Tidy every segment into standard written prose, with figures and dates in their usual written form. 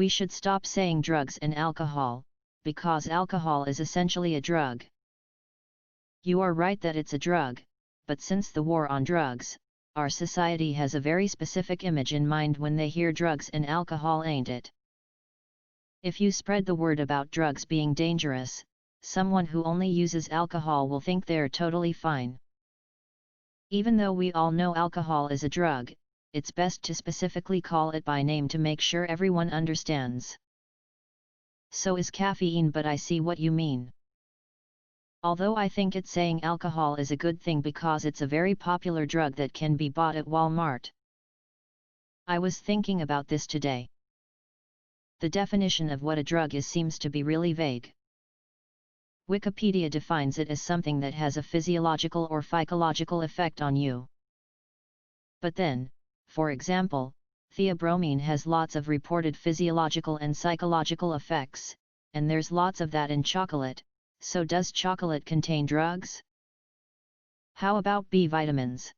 We should stop saying drugs and alcohol, because alcohol is essentially a drug. You are right that it's a drug, but since the war on drugs, our society has a very specific image in mind when they hear drugs and alcohol, ain't it? If you spread the word about drugs being dangerous, someone who only uses alcohol will think they're totally fine. Even though we all know alcohol is a drug, it's best to specifically call it by name to make sure everyone understands. So is caffeine, but I see what you mean. Although I think it's saying alcohol is a good thing because it's a very popular drug that can be bought at Walmart. I was thinking about this today. The definition of what a drug is seems to be really vague. Wikipedia defines it as something that has a physiological or psychological effect on you. But then, for example, theobromine has lots of reported physiological and psychological effects, and there's lots of that in chocolate, so does chocolate contain drugs? How about B vitamins?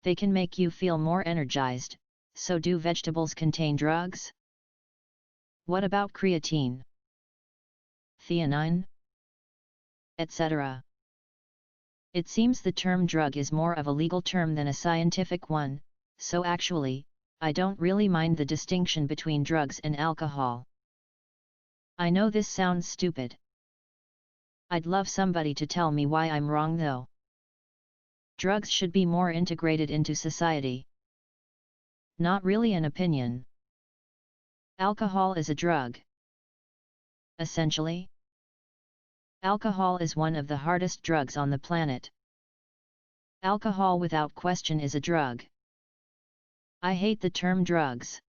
They can make you feel more energized, so do vegetables contain drugs? What about creatine, theanine, etc.? It seems the term drug is more of a legal term than a scientific one, so actually, I don't really mind the distinction between drugs and alcohol. I know this sounds stupid. I'd love somebody to tell me why I'm wrong though. Drugs should be more integrated into society. Not really an opinion. Alcohol is a drug. Essentially, alcohol is one of the hardest drugs on the planet. Alcohol without question is a drug. I hate the term drugs.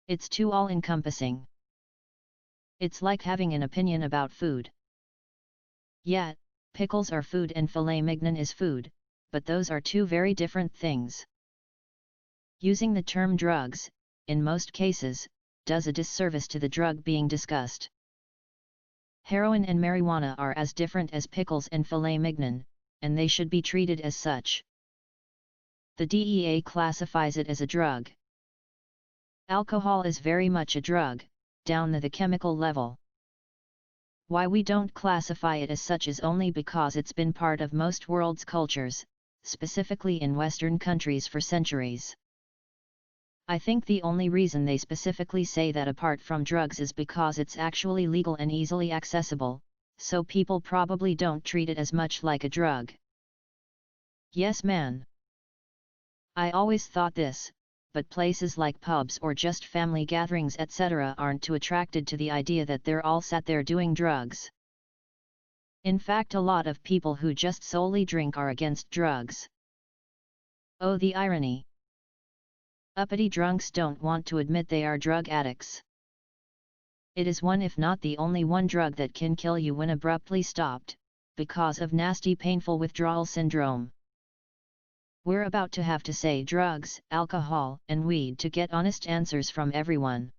It's too all-encompassing. It's like having an opinion about food. Yeah, pickles are food and filet mignon is food, but those are two very different things. Using the term drugs, in most cases, does a disservice to the drug being discussed. Heroin and marijuana are as different as pickles and filet mignon, and they should be treated as such. The DEA classifies it as a drug. Alcohol is very much a drug, down to the chemical level. Why we don't classify it as such is only because it's been part of most world's cultures, specifically in Western countries for centuries. I think the only reason they specifically say that apart from drugs is because it's actually legal and easily accessible, so people probably don't treat it as much like a drug. Yes man. I always thought this, but places like pubs or just family gatherings etc. aren't too attracted to the idea that they're all sat there doing drugs. In fact, a lot of people who just solely drink are against drugs. Oh, the irony. Uppity drunks don't want to admit they are drug addicts. It is one, if not the only one, drug that can kill you when abruptly stopped, because of nasty painful withdrawal syndrome. We're about to have to say drugs, alcohol, and weed to get honest answers from everyone.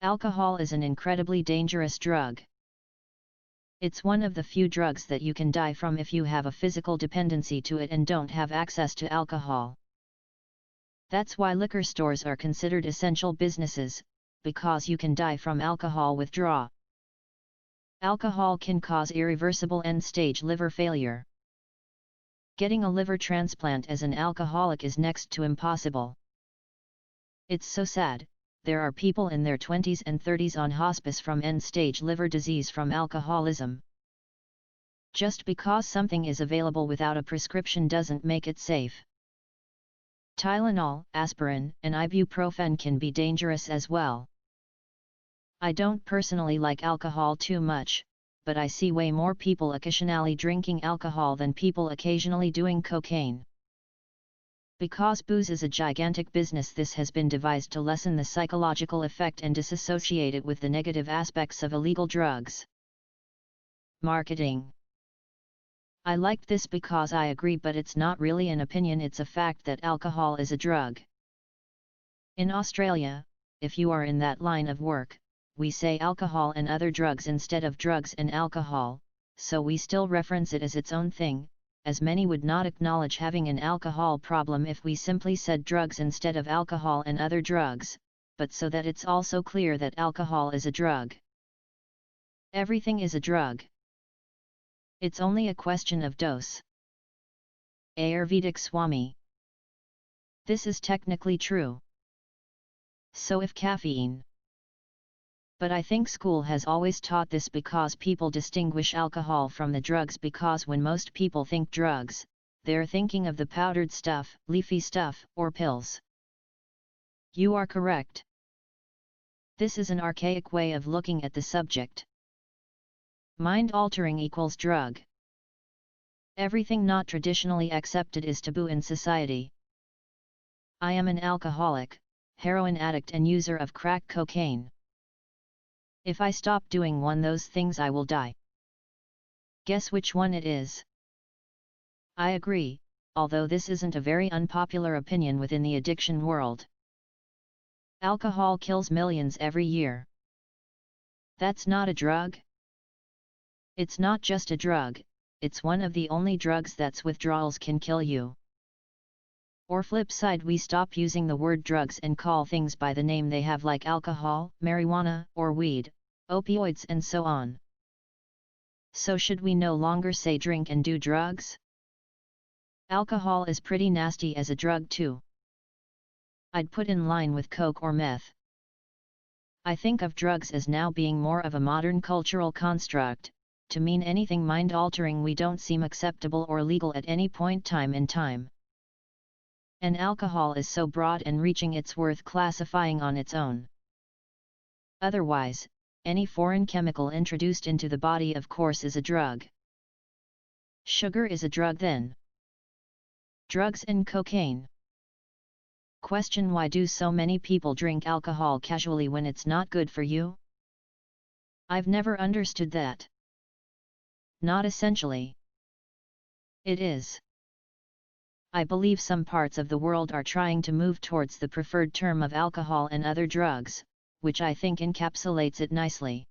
Alcohol is an incredibly dangerous drug. It's one of the few drugs that you can die from if you have a physical dependency to it and don't have access to alcohol. That's why liquor stores are considered essential businesses, because you can die from alcohol withdrawal. Alcohol can cause irreversible end-stage liver failure. Getting a liver transplant as an alcoholic is next to impossible. It's so sad, there are people in their 20s and 30s on hospice from end-stage liver disease from alcoholism. Just because something is available without a prescription doesn't make it safe. Tylenol, aspirin, and ibuprofen can be dangerous as well. I don't personally like alcohol too much, but I see way more people occasionally drinking alcohol than people occasionally doing cocaine. Because booze is a gigantic business, this has been devised to lessen the psychological effect and disassociate it with the negative aspects of illegal drugs. Marketing. I liked this because I agree, but it's not really an opinion, it's a fact that alcohol is a drug. In Australia, if you are in that line of work, we say alcohol and other drugs instead of drugs and alcohol, so we still reference it as its own thing, as many would not acknowledge having an alcohol problem if we simply said drugs instead of alcohol and other drugs, but so that it's also clear that alcohol is a drug. Everything is a drug. It's only a question of dose. Ayurvedic Swami. This is technically true. So if caffeine. But I think school has always taught this because people distinguish alcohol from the drugs, because when most people think drugs, they're thinking of the powdered stuff, leafy stuff, or pills. You are correct. This is an archaic way of looking at the subject. Mind-altering equals drug. Everything not traditionally accepted is taboo in society. I am an alcoholic, heroin addict and user of crack cocaine. If I stop doing one of those things I will die. Guess which one it is? I agree, although this isn't a very unpopular opinion within the addiction world. Alcohol kills millions every year. That's not a drug? It's not just a drug, it's one of the only drugs that's withdrawals can kill you. Or flip side, we stop using the word drugs and call things by the name they have, like alcohol, marijuana, or weed, opioids and so on. So should we no longer say drink and do drugs? Alcohol is pretty nasty as a drug too. I'd put in line with coke or meth. I think of drugs as now being more of a modern cultural construct, to mean anything mind-altering we don't seem acceptable or legal at any point in time. And alcohol is so broad and reaching it's worth classifying on its own. Otherwise, any foreign chemical introduced into the body of course is a drug. Sugar is a drug then. Drugs and cocaine. Question: why do so many people drink alcohol casually when it's not good for you? I've never understood that. Not essentially. It is. I believe some parts of the world are trying to move towards the preferred term of alcohol and other drugs, which I think encapsulates it nicely.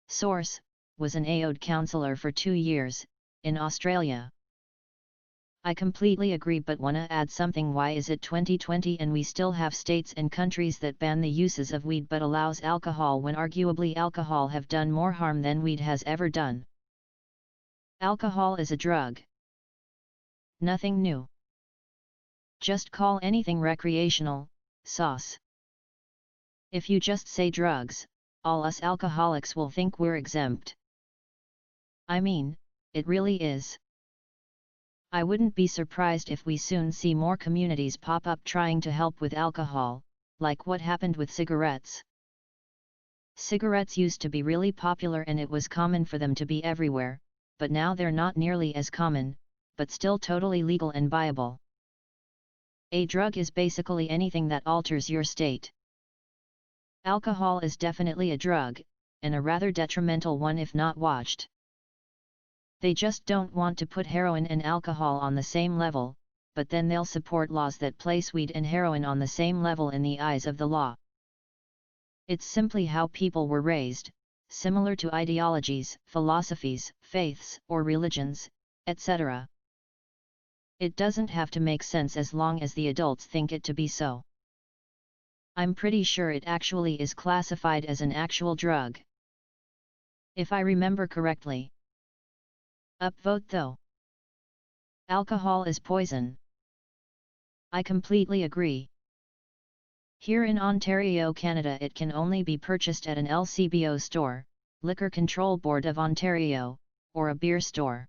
Source: was an AOD counsellor for 2 years, in Australia. I completely agree, but wanna add something. Why is it 2020 and we still have states and countries that ban the uses of weed but allows alcohol, when arguably alcohol have done more harm than weed has ever done? Alcohol is a drug. Nothing new. Just call anything recreational, sauce. If you just say drugs, all us alcoholics will think we're exempt. I mean, it really is. I wouldn't be surprised if we soon see more communities pop up trying to help with alcohol, like what happened with cigarettes. Cigarettes used to be really popular and it was common for them to be everywhere, but now they're not nearly as common, but still totally legal and buyable. A drug is basically anything that alters your state. Alcohol is definitely a drug, and a rather detrimental one if not watched. They just don't want to put heroin and alcohol on the same level, but then they'll support laws that place weed and heroin on the same level in the eyes of the law. It's simply how people were raised, similar to ideologies, philosophies, faiths, or religions, etc. It doesn't have to make sense as long as the adults think it to be so. I'm pretty sure it actually is classified as an actual drug. If I remember correctly. Upvote though. Alcohol is poison. I completely agree. Here in Ontario, Canada, it can only be purchased at an LCBO store, Liquor Control Board of Ontario, or a beer store.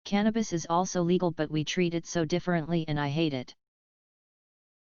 Cannabis is also legal, but we treat it so differently and I hate it.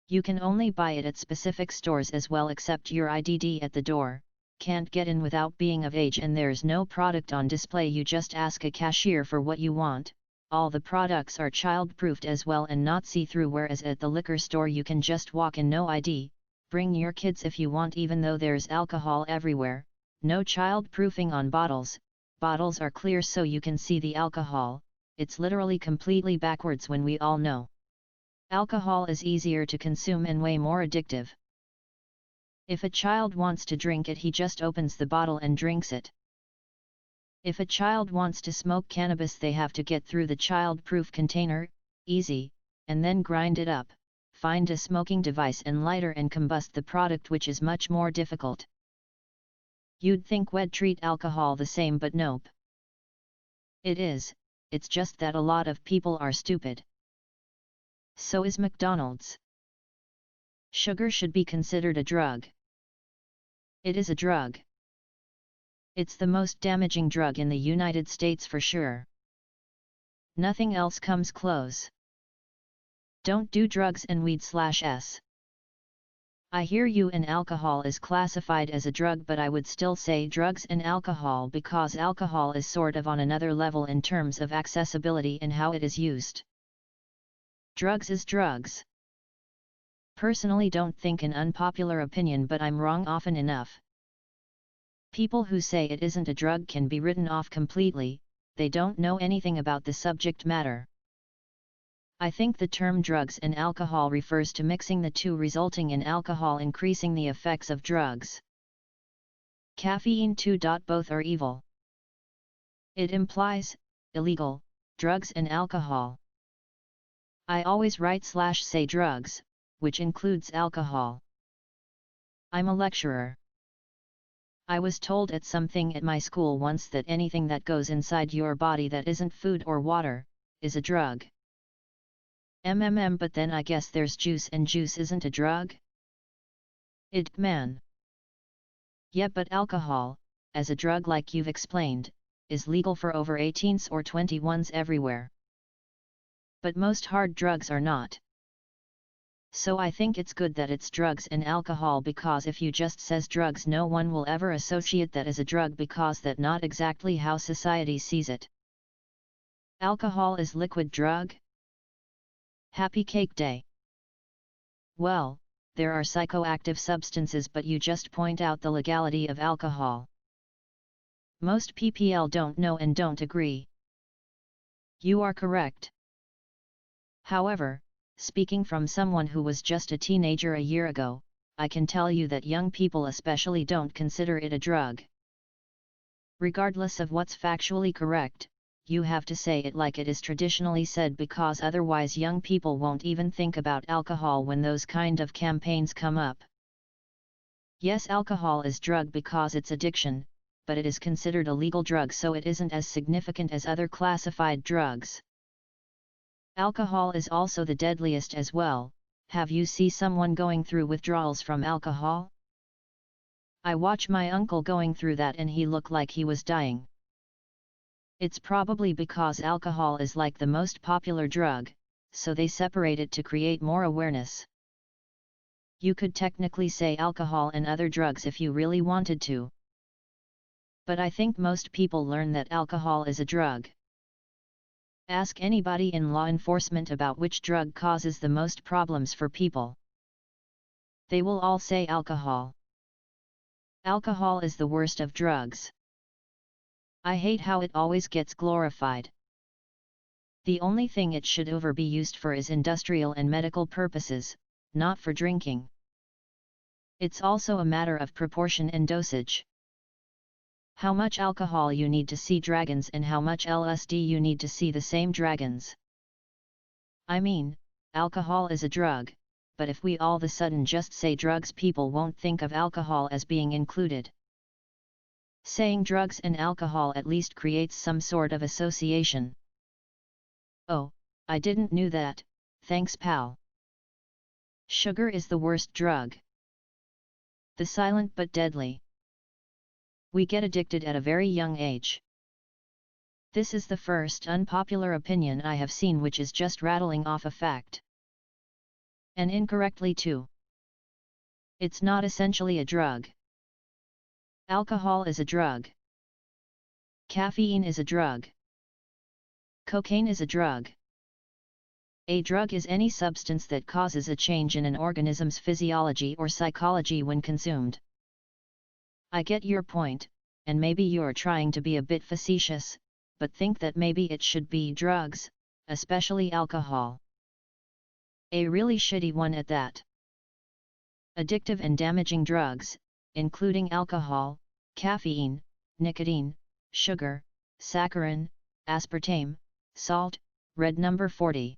You can only buy it at specific stores as well, accept your IDD at the door, can't get in without being of age, and there's no product on display. You just ask a cashier for what you want. All the products are child-proofed as well and not see-through, whereas at the liquor store you can just walk in, no ID, bring your kids if you want, even though there's alcohol everywhere, no child-proofing on bottles, bottles are clear so you can see the alcohol. It's literally completely backwards when we all know alcohol is easier to consume and way more addictive. If a child wants to drink it, he just opens the bottle and drinks it. If a child wants to smoke cannabis, they have to get through the child-proof container, easy, and then grind it up, find a smoking device and lighter and combust the product, which is much more difficult. You'd think we'd treat alcohol the same, but nope. It is, it's just that a lot of people are stupid. So is McDonald's. Sugar should be considered a drug. It is a drug. It's the most damaging drug in the United States for sure. Nothing else comes close. Don't do drugs and weed/s. I hear you, and alcohol is classified as a drug, but I would still say drugs and alcohol because alcohol is sort of on another level in terms of accessibility and how it is used. Drugs is drugs. Personally don't think an unpopular opinion, but I'm wrong often enough. People who say it isn't a drug can be written off completely, they don't know anything about the subject matter. I think the term drugs and alcohol refers to mixing the two, resulting in alcohol increasing the effects of drugs. Caffeine too. Both are evil. It implies illegal drugs and alcohol. I always write/say drugs, which includes alcohol. I'm a lecturer. I was told at something at my school once that anything that goes inside your body that isn't food or water is a drug. But then I guess there's juice, and juice isn't a drug? Man. Yeah, but alcohol, as a drug like you've explained, is legal for over 18s or 21s everywhere. But most hard drugs are not. So I think it's good that it's drugs and alcohol, because if you just says drugs, no one will ever associate that as a drug, because that's not exactly how society sees it. Alcohol is liquid drug? Happy Cake Day. Well, there are psychoactive substances, but you just point out the legality of alcohol. Most PPL don't know and don't agree. You are correct. However, speaking from someone who was just a teenager a year ago, I can tell you that young people especially don't consider it a drug. Regardless of what's factually correct, you have to say it like it is traditionally said, because otherwise young people won't even think about alcohol when those kind of campaigns come up. Yes, alcohol is drug because it's addiction, but it is considered a legal drug, so it isn't as significant as other classified drugs. Alcohol is also the deadliest as well. Have you seen someone going through withdrawals from alcohol? I watch my uncle going through that and he looked like he was dying. It's probably because alcohol is like the most popular drug, so they separate it to create more awareness. You could technically say alcohol and other drugs if you really wanted to. But I think most people learn that alcohol is a drug. Ask anybody in law enforcement about which drug causes the most problems for people. They will all say alcohol. Alcohol is the worst of drugs. I hate how it always gets glorified. The only thing it should ever be used for is industrial and medical purposes, not for drinking. It's also a matter of proportion and dosage. How much alcohol you need to see dragons and how much LSD you need to see the same dragons. I mean, alcohol is a drug, but if we all of a sudden just say drugs, people won't think of alcohol as being included. Saying drugs and alcohol at least creates some sort of association. Oh, I didn't know that, thanks pal. Sugar is the worst drug. The silent but deadly. We get addicted at a very young age. This is the first unpopular opinion I have seen which is just rattling off a fact. And incorrectly too. It's not essentially a drug. Alcohol is a drug. Caffeine is a drug. Cocaine is a drug. A drug is any substance that causes a change in an organism's physiology or psychology when consumed. I get your point, and maybe you're trying to be a bit facetious, but think that maybe it should be drugs, especially alcohol. A really shitty one at that. Addictive and damaging drugs, including alcohol, caffeine, nicotine, sugar, saccharin, aspartame, salt, red number 40.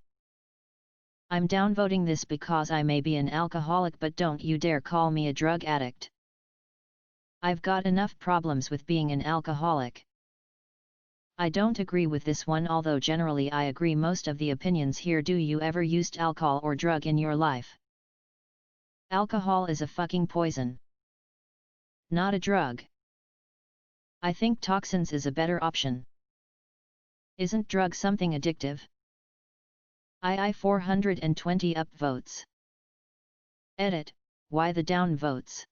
I'm downvoting this because I may be an alcoholic, but don't you dare call me a drug addict. I've got enough problems with being an alcoholic. I don't agree with this one, although generally I agree most of the opinions here. Do you ever used alcohol or drug in your life? Alcohol is a fucking poison. Not a drug. I think toxins is a better option. Isn't drug something addictive? II 420 upvotes. Edit, why the downvotes?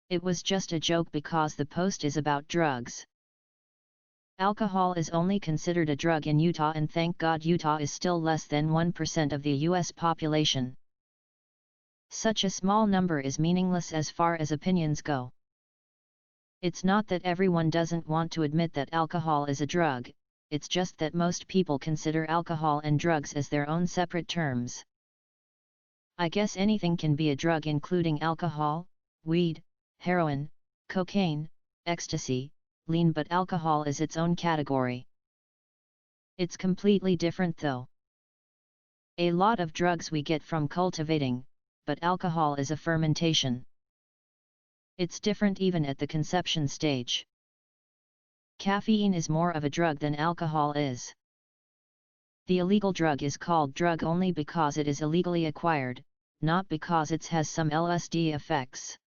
It was just a joke because the post is about drugs. Alcohol is only considered a drug in Utah, and thank God Utah is still less than 1% of the US population. Such a small number is meaningless as far as opinions go. It's not that everyone doesn't want to admit that alcohol is a drug, it's just that most people consider alcohol and drugs as their own separate terms. I guess anything can be a drug, including alcohol, weed, heroin, cocaine, ecstasy, lean, but alcohol is its own category. It's completely different though. A lot of drugs we get from cultivating, but alcohol is a fermentation. It's different even at the conception stage. Caffeine is more of a drug than alcohol is. The illegal drug is called drug only because it is illegally acquired, not because it has some LSD effects.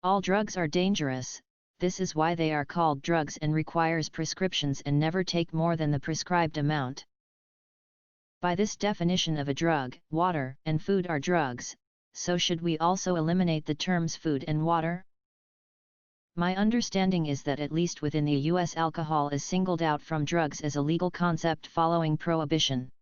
All drugs are dangerous, this is why they are called drugs and requires prescriptions and never take more than the prescribed amount. By this definition of a drug, water and food are drugs, so should we also eliminate the terms food and water? My understanding is that at least within the US, alcohol is singled out from drugs as a legal concept following prohibition.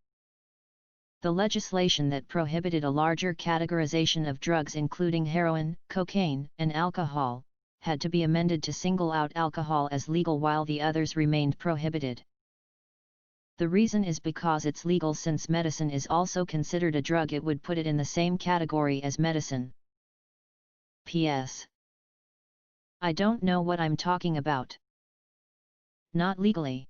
The legislation that prohibited a larger categorization of drugs, including heroin, cocaine, and alcohol, had to be amended to single out alcohol as legal while the others remained prohibited. The reason is because it's legal. Since medicine is also considered a drug, it would put it in the same category as medicine. P.S. I don't know what I'm talking about. Not legally.